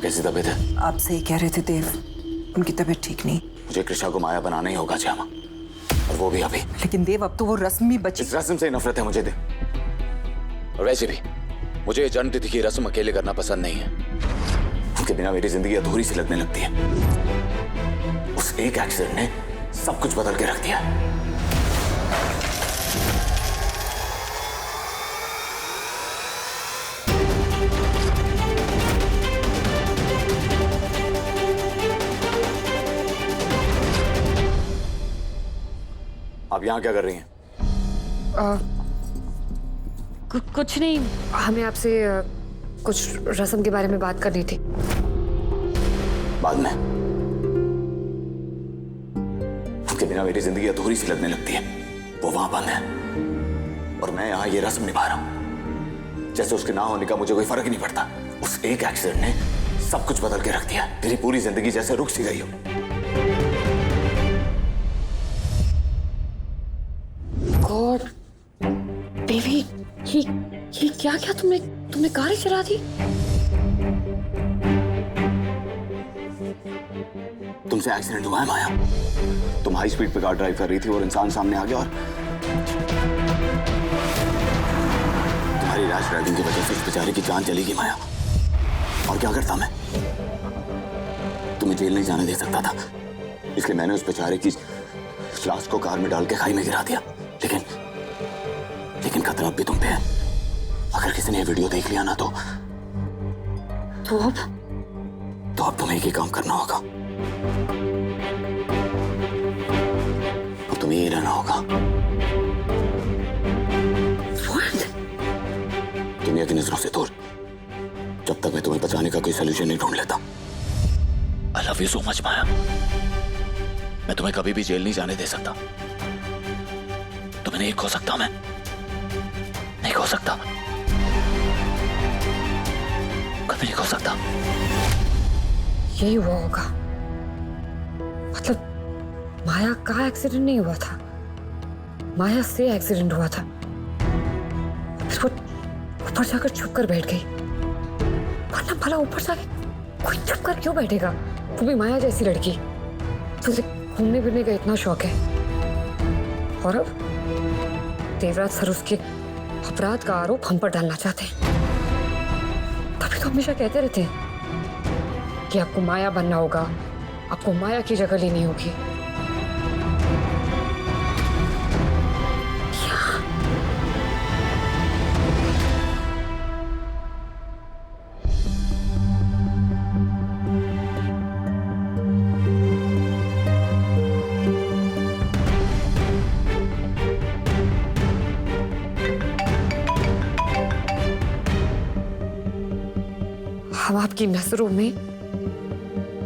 कैसी तबीयत है? आप सही कह रहे थे देव, उनकी तबीयत ठीक नहीं। मुझे कृष्णा को माया बनाना ही होगा श्यामा, और वो भी अभी। लेकिन देव अब तो वो रस्म भी बची। इस रस्म से नफरत है मुझे दे। और वैसे भी मुझे ये जन्मतिथि की रस्म अकेले करना पसंद नहीं है। उनके बिना मेरी जिंदगी अधूरी सी लगने लगती है। उस एक एक्सीडेंट ने सब कुछ बदल के रख दिया। आप यहाँ क्या कर रही हैं? कुछ नहीं, हमें आपसे कुछ रस्म के बारे में बात करनी थी। बाद में। उनके बिना मेरी जिंदगी अधूरी सी लगने लगती है। वो वहां बंद है और मैं यहाँ ये रस्म निभा रहा हूं, जैसे उसके ना होने का मुझे कोई फर्क ही नहीं पड़ता। उस एक एक्सीडेंट ने सब कुछ बदल के रख दिया। मेरी पूरी जिंदगी जैसे रुक सी गई हो। गॉड बेबी, ये क्या क्या तुमने कार ही चला दी? तुमसे एक्सीडेंट हुआ है माया। तुम हाई स्पीड पे कार ड्राइव कर रही थी और इंसान सामने आ गया और तुम्हारी रैश ड्राइविंग की वजह से उस बेचारे की जान चली गई माया। और क्या करता मैं? तुम्हें जेल नहीं जाने दे सकता था, इसलिए मैंने उस बेचारे की लाश को कार में डाल के खाई में गिरा दिया। लेकिन खतरा अब भी तुम पे है। अगर किसी ने ये वीडियो देख लिया ना तो अब तुम्हें एक ही काम करना होगा। अब तुम्हें ये रहना होगा। तुम्हें की नजरों से दूर, जब तक मैं तुम्हें बचाने का कोई सोल्यूशन नहीं ढूंढ लेता। I love you so much Maya. मैं तुम्हें कभी भी जेल नहीं जाने दे सकता। तुम्हें नहीं खो सकता, मैं नहीं खो सकता, कभी नहीं खो सकता। यही हुआ होगा। मतलब माया का एक्सीडेंट नहीं हुआ था, माया से एक्सीडेंट हुआ था। फिर वो ऊपर जाकर छुप कर बैठ गई। वरना भला ऊपर जाके कोई छुप कर क्यों बैठेगा? वो भी माया जैसी लड़की। तुझे घूमने फिरने का इतना शौक है और अब देवराज सर उसके अपराध का आरोप हम पर डालना चाहते हैं। तभी तो हमेशा कहते रहते हैं कि आपको माया बनना होगा, आपको माया की जगह लेनी होगी। हम आपकी नजरों में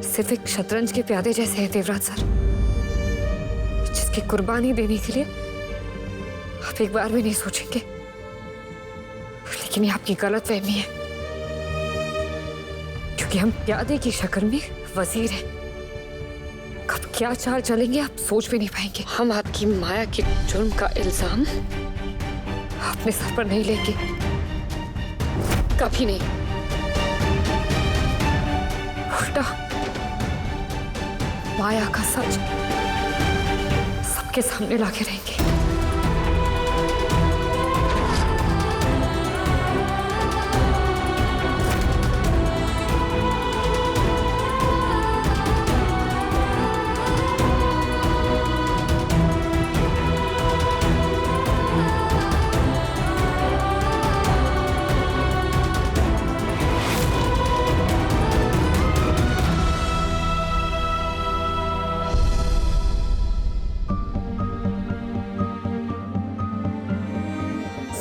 सिर्फ एक शतरंज के प्यादे जैसे हैं देवराज सर, जिसकी कुर्बानी देने के लिए आप एक बार भी नहीं सोचेंगे। लेकिन ये आपकी गलतफहमी है, क्योंकि हम प्यादे की शक्ल में वजीर हैं। कब क्या चाल चलेंगे आप सोच भी नहीं पाएंगे। हम आपकी माया के जुर्म का इल्जाम अपने सर पर नहीं लेंगे, कभी नहीं। उल्टा माया का सच सबके सामने लाके रहेंगे।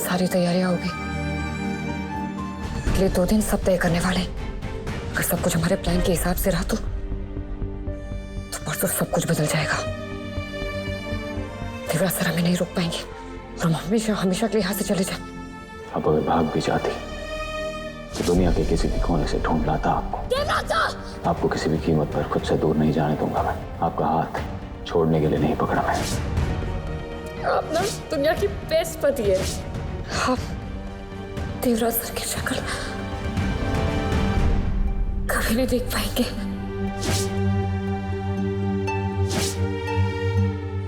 सारी तैयारियां हो गई। अगले 2 दिन सब तय करने वाले हैं। अगर सब कुछ हमारे प्लान के हिसाब से रहा तो परसों सब कुछ बदल जाएगा। देवराज सर हमें नहीं रोक पाएंगे और हम हमेशा हमेशा के लिए यहाँ से चले जाए। अब अगर भाग भी जाती तो दुनिया के किसी भी कोने से ढूंढ लाता आपको। आपको किसी भी कीमत पर खुद से दूर नहीं जाने दूंगा मैं। आपका हाथ छोड़ने के लिए नहीं पकड़ा मैं। आप ना दुनिया की बेस्ट पति है। आप देवराज सर की शक्ल कभी नहीं देख पाएंगे।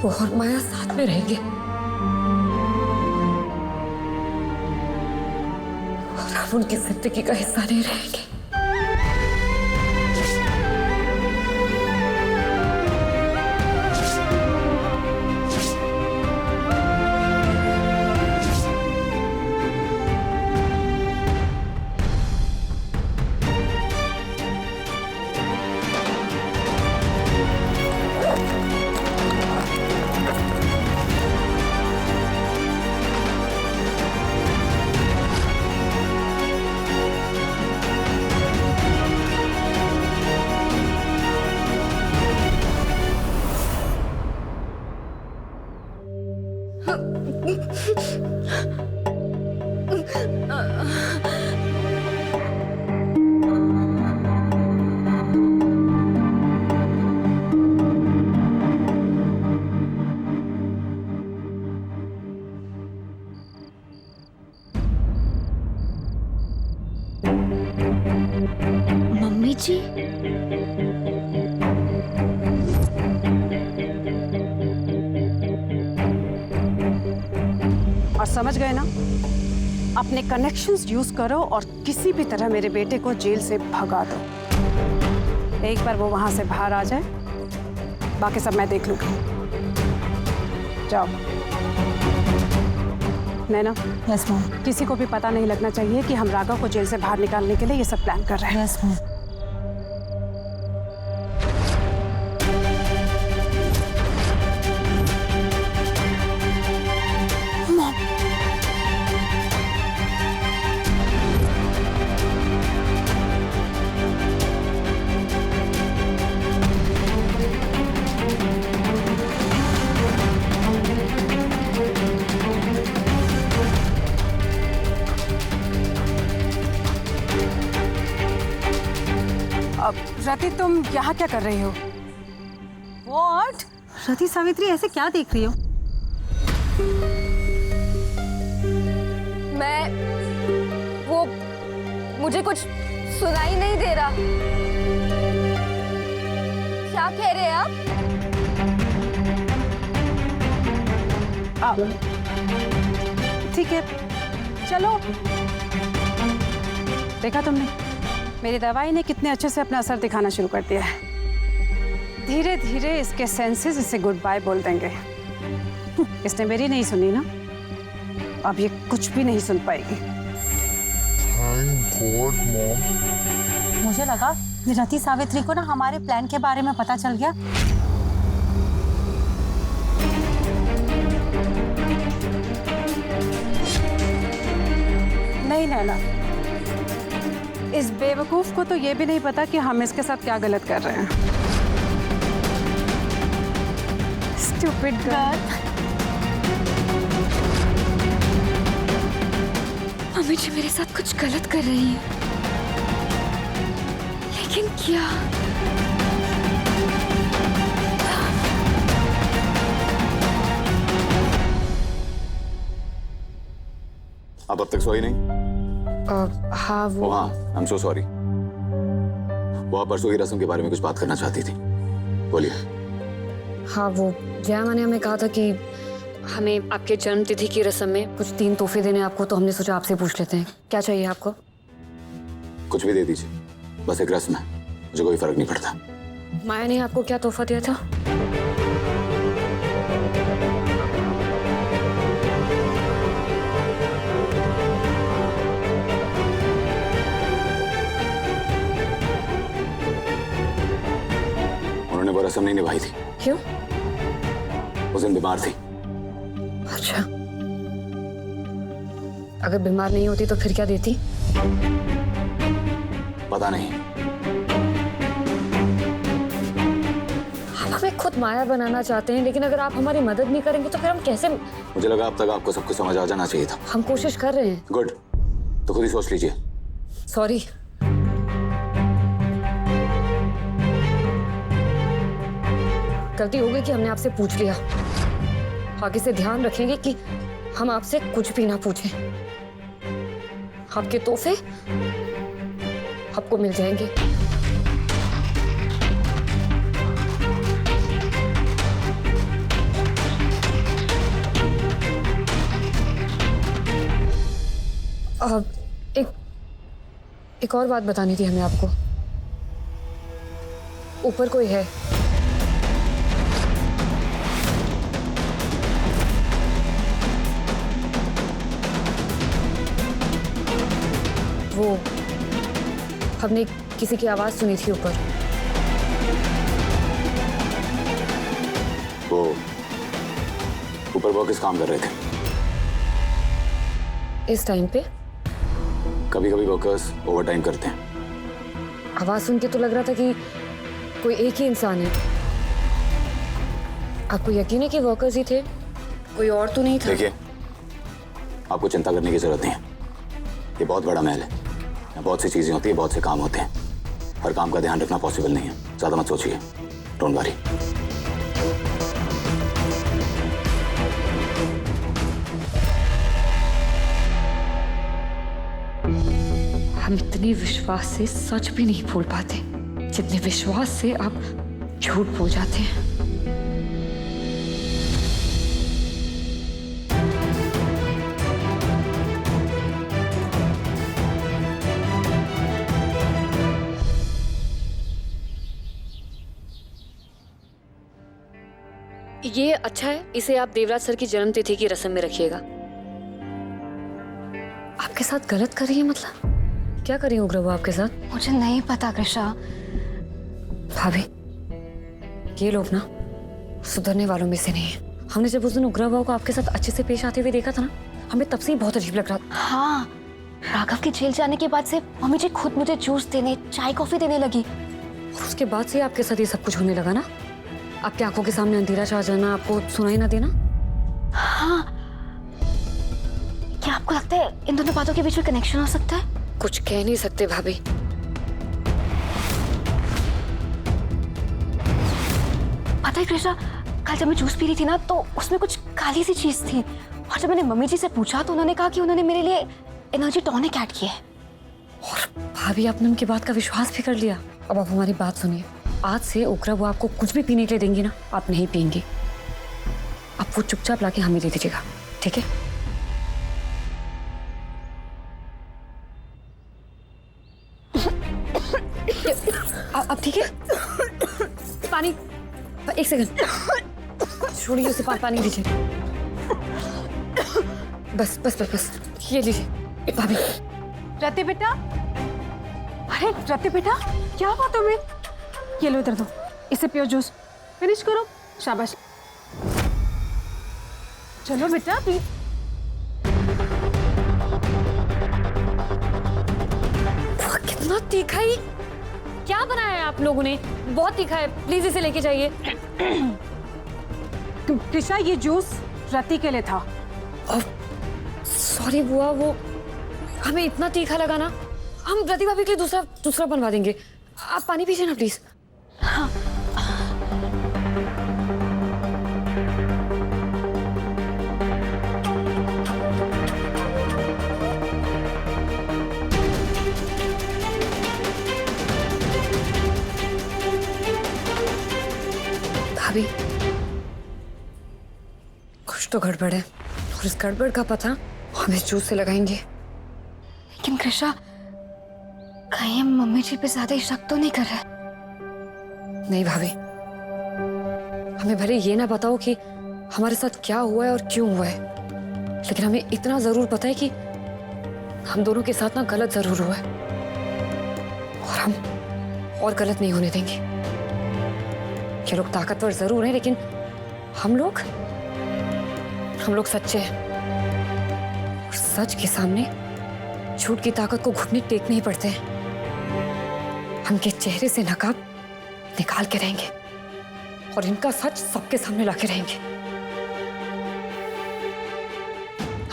वो और माया साथ में रहेंगे और हम उनकी जिंदगी का हिस्सा नहीं रहेंगे। मम्मी जी, और समझ गए ना, अपने कनेक्शंस यूज करो और किसी भी तरह मेरे बेटे को जेल से भगा दो। एक बार वो वहां से बाहर आ जाए, बाकी सब मैं देख लूंगी। जाओ। नैना, यस मॉम। किसी को भी पता नहीं लगना चाहिए कि हम राघव को जेल से बाहर निकालने के लिए ये सब प्लान कर रहे हैं। Yes mom. अब रति, तुम यहाँ क्या कर रही हो? What? रति सावित्री, ऐसे क्या देख रही हो? मुझे कुछ सुनाई नहीं दे रहा। क्या कह रहे हैं आप? ठीक है, चलो। देखा तुमने, मेरी दवाई ने कितने अच्छे से अपना असर दिखाना शुरू कर दिया है। धीरे धीरे इसके सेंसेस इसे गुड बाय बोल देंगे। इसने मेरी नहीं सुनी ना, अब ये कुछ भी नहीं सुन पाएगी। Thank God, Mom. मुझे लगा रति सावित्री को ना हमारे प्लान के बारे में पता चल गया। नहीं नैना, इस बेवकूफ को तो ये भी नहीं पता कि हम इसके साथ क्या गलत कर रहे हैं। Stupid girl. मम्मी जी मेरे साथ कुछ गलत कर रही है, लेकिन क्या? आप अब तक सोई नहीं? हाँ वो हाँ, आई एम सो सॉरी। वो आप परसों की रस्म के बारे में कुछ बात करना चाहती थी, बोलिए। हाँ वो जया मैंने हमें कहा था कि हमें आपके जन्मतिथि की रस्म में कुछ 3 तोहफे देने आपको, तो हमने सोचा आपसे पूछ लेते हैं क्या चाहिए आपको। कुछ भी दे दीजिए, बस एक रस्म है, मुझे कोई फर्क नहीं पड़ता। माया ने आपको क्या तोहफा दिया था? उन्होंने वो रस्म नहीं निभाई थी। क्यों? उस दिन बीमार थी। अच्छा, अगर बीमार नहीं होती तो फिर क्या देती? पता नहीं। आप हमें खुद माया बनाना चाहते हैं, लेकिन अगर आप हमारी मदद नहीं करेंगे तो फिर हम कैसे? मुझे लगा अब तक आपको सब कुछ समझ आ जाना चाहिए था। हम कोशिश कर रहे हैं। गुड, तो खुद ही सोच लीजिए। सॉरी। गलती हो गई कि हमने आपसे पूछ लिया। आगे से ध्यान रखेंगे कि हम आपसे कुछ भी ना पूछें। आपके तोहफे आपको मिल जाएंगे। एक और बात बतानी थी हमें आपको। ऊपर कोई है। वो हमने किसी की आवाज सुनी थी ऊपर। वो ऊपर वर्कर्स काम कर रहे थे। इस टाइम पे कभी कभी वर्कर्स ओवर टाइम करते हैं। आवाज सुन के तो लग रहा था कि कोई एक ही इंसान है। आपको यकीन है कि वर्कर्स ही थे, कोई और तो नहीं था? देखिए, आपको चिंता करने की जरूरत नहीं है। ये बहुत बड़ा महल है, यहाँ बहुत सी चीजें होती है, बहुत से काम होते हैं। हर काम का ध्यान रखना पॉसिबल नहीं है। ज्यादा मत सोचिए। Don't worry. हम इतने विश्वास से सच भी नहीं बोल पाते जितने विश्वास से आप झूठ बोल जाते हैं। ये अच्छा है, इसे आप देवराज सर की जन्म तिथि की रस्म में रखिएगा। आपके साथ गलत कर रही है? मतलब क्या कर रही हूँ उग्रवा आपके साथ? मुझे नहीं पता कृषा। भाभी, ये लोग ना सुधरने वालों में से नहीं है। हमने जब उस दिन उग्रवा को आपके साथ अच्छे से पेश आते हुए देखा था ना, हमें तब से ही बहुत अजीब लग रहा था। हाँ, राघव के जेल जाने के बाद से मम्मी जी खुद मुझे जूस देने, चाय कॉफी देने लगी। और उसके बाद से आपके साथ ये सब कुछ होने लगा ना? आपकी आंखों के सामने अंधेरा छा जाना, आपको सुनाई ना देना। हाँ, क्या आपको लगता है इन दोनों बातों के बीच में कनेक्शन हो सकता है? कुछ कह नहीं सकते भाभी। पता है कृषा, कल जब मैं जूस पी रही थी ना, तो उसमें कुछ काली सी चीज थी। और जब मैंने मम्मी जी से पूछा तो उन्होंने कहा कि उन्होंने मेरे लिए एनर्जी टॉनिक ऐड किया है। और भाभी, आपने उनकी बात का विश्वास भी कर लिया। अब आप हमारी बात सुनिए। आज से उग्रा वो आपको कुछ भी पीने के लिए देंगी ना, आप नहीं पियेंगी। आप वो चुपचाप लाके हमें दे दीजिएगा, ठीक है? अब ठीक है? पानी, एक सेकंड, छोड़िए उसे। पानी दीजिए। बस बस बस बस, ये लीजिए भाभी। रति बेटा, अरे रति बेटा, क्या हुआ तुम्हें? ये लो, इधर दो, इसे पियो जूस। फिनिश करो, शाबाश। चलो बेटा, पी। कितना तीखा ही, क्या बनाया है आप लोगों ने? बहुत तीखा है, प्लीज इसे लेके जाइए। कृषा, ये जूस रति के लिए था। सॉरी बुआ, वो हमें इतना तीखा लगा ना, हम रति भाभी के लिए दूसरा बनवा देंगे। आप पानी पीजिए ना प्लीज। हाँ। भाभी, कुछ तो गड़बड़ है, और इस गड़बड़ का पता हम इस जूस से लगाएंगे। लेकिन कृषा, कहीं हम मम्मी जी पे ज्यादा ही शक तो नहीं कर रहे? नहीं भाभी, हमें भले ये ना बताओ कि हमारे साथ क्या हुआ है और क्यों हुआ है, लेकिन हमें इतना जरूर पता है कि हम दोनों के साथ ना गलत जरूर हुआ है, और हम और गलत नहीं होने देंगे। ये लोग ताकतवर जरूर हैं, लेकिन हम लोग सच्चे हैं, और सच के सामने झूठ की ताकत को घुटने टेकने ही पड़ते हैं। हम के चेहरे से नकाब निकाल के रहेंगे और इनका सच सबके सामने लाके रहेंगे।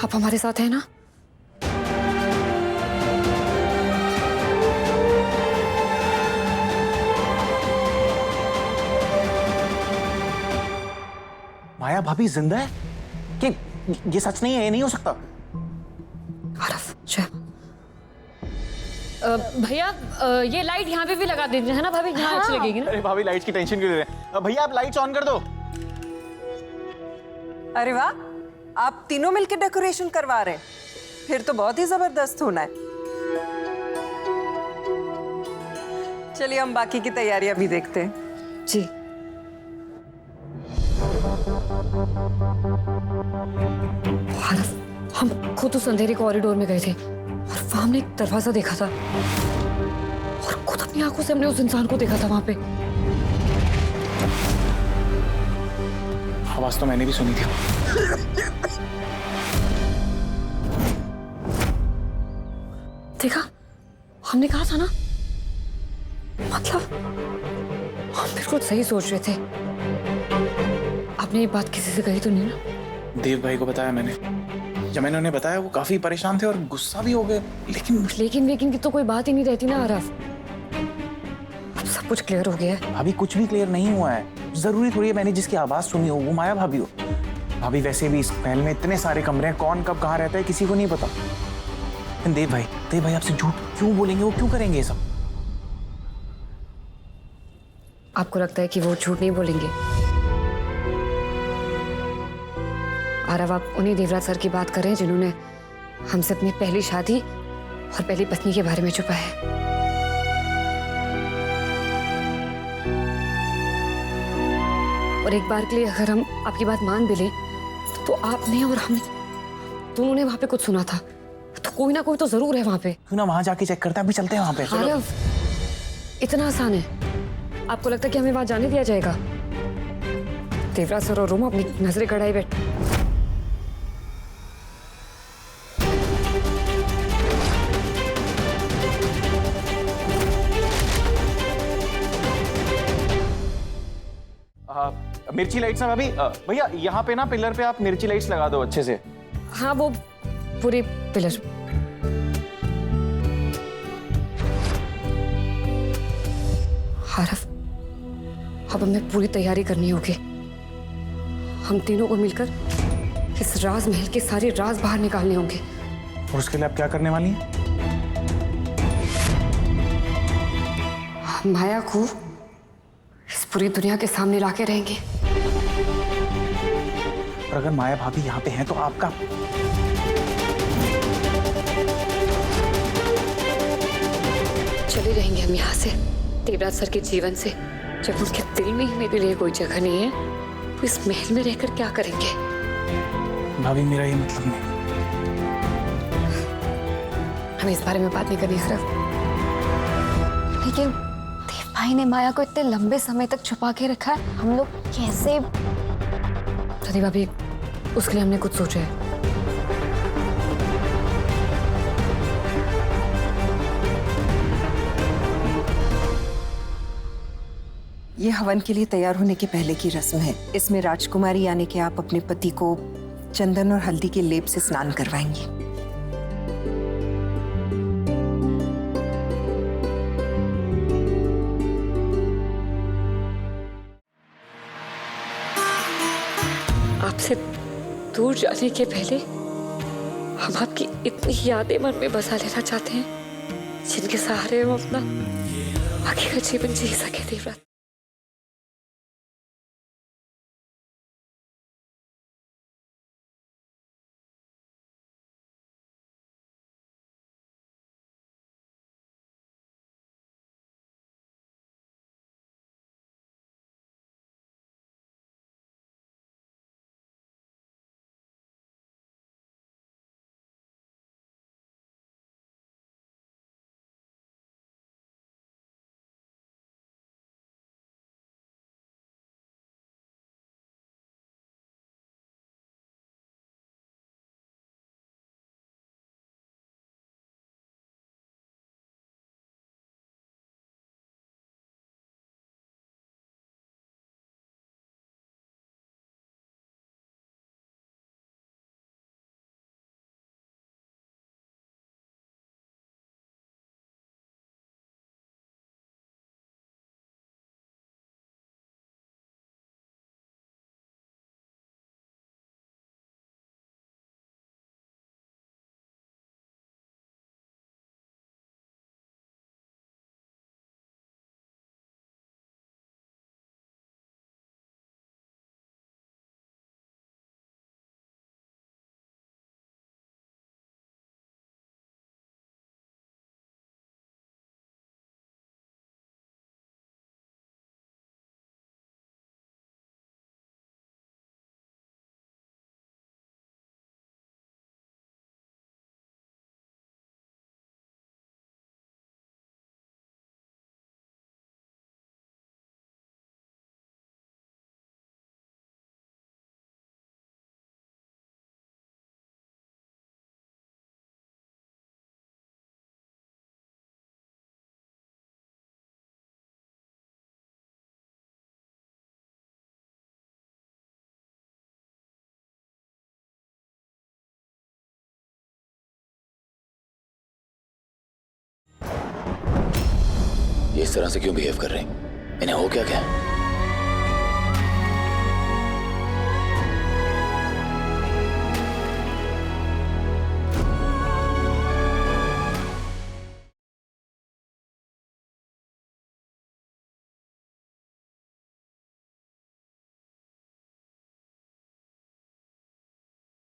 आप हमारे साथ हैं ना? माया भाभी जिंदा है? कि ये सच नहीं है? ये नहीं हो सकता। आरफ, भैया, ये लाइट यहाँ पे भी लगा दीजिए, है ना भाभी? यहाँ अच्छी लगेगी ना? अरे भाभी, लाइट्स की टेंशन क्यों ले रहे हैं? भैया आप लाइट्स ऑन कर दो। अरे वाह, आप तीनों मिलकर डेकोरेशन करवा रहे हैं। फिर तो बहुत ही जबरदस्त होना है। चलिए हम बाकी की तैयारियां भी देखते हैं। जी। आरव, हम खुद उस अंधेरे कॉरिडोर में गए थे और वहां हमने एक दरवाजा देखा था और खुद अपनी आंखों से हमने उस इंसान को देखा था वहां पे। आवाज तो मैंने भी सुनी थी। देखा, हमने कहा था ना, मतलब हम बिल्कुल सही सोच रहे थे। आपने ये बात किसी से कही तो नहीं ना? देव भाई को बताया मैंने। जब मैंने उन्हें बताया वो काफी परेशान थे और गुस्सा भी हो गए, लेकिन की तो कोई बात ही नहीं रहती ना आरव। अब सब कुछ क्लियर हो गया है। भाभी कुछ भी क्लियर नहीं हुआ है। जरूरी थोड़ी है मैंने जिसकी आवाज सुनी हो वो माया भाभी हो। भाभी वैसे भी इस महल में इतने सारे कमरे हैं, कौन कब कहाँ रहता है किसी को नहीं पता। देव भाई आपसे झूठ क्यों बोलेंगे? वो क्यों करेंगे ये सब? आपको लगता है कि वो झूठ नहीं बोलेंगे? आरव, आप उन्हीं देवराज सर की बात कर रहे हैं जिन्होंने हमसे अपनी पहली शादी और पहली पत्नी के बारे में छुपाया है। और एक बार के लिए अगर हम आपकी बात मान भी लें तो आपने और हमने दोनों ने वहां पे कुछ सुना था, तो कोई ना कोई तो जरूर है वहां पे। क्यों ना वहां जाके चेक करते हैं? अभी चलते हैं वहां पे। आरव, इतना आसान है? आपको लगता है कि हमें वहां जाने दिया जाएगा? देवराज सर और रोमा अपनी नजरें गड़ाए बैठे। मिर्ची लाइट्स ना भाभी। भैया यहाँ पे ना पिलर पे आप मिर्ची लाइट्स लगा दो अच्छे से। हाँ, वो पूरे पिलर। आरव, अब हमें पूरी तैयारी करनी होगी। हम तीनों को मिलकर इस राजमहल के सारे राज बाहर निकालने होंगे। और उसके लिए आप क्या करने वाली हैं? हम माया को इस पूरी दुनिया के सामने लाके रहेंगे। और अगर माया भाभी यहाँ पे हैं तो आपका चले रहेंगे हम यहाँ से, देवराज सर के जीवन से। जब उनके दिल में ही मेरे लिए कोई जगह नहीं है तो इस महल में रहकर क्या करेंगे? भाभी मेरा ये मतलब नहीं। हमें इस बारे में बात नहीं करनी आरव। लेकिन देव भाई ने माया को इतने लंबे समय तक छुपा के रखा है, हम लोग कैसे? सदी भाभी, उसके लिए हमने कुछ सोचा है। ये हवन के लिए तैयार होने के पहले की रस्म है। इसमें राजकुमारी यानी कि आप अपने पति को चंदन और हल्दी के लेप से स्नान करवाएंगी। आपसे दूर जाने के पहले हम आपकी इतनी यादें मन में बसा लेना चाहते हैं जिनके सहारे हम अपना आगे का जीवन जी सके। देवराज ये इस तरह से क्यों बिहेव कर रहे हैं? इन्हें हो क्या क्या?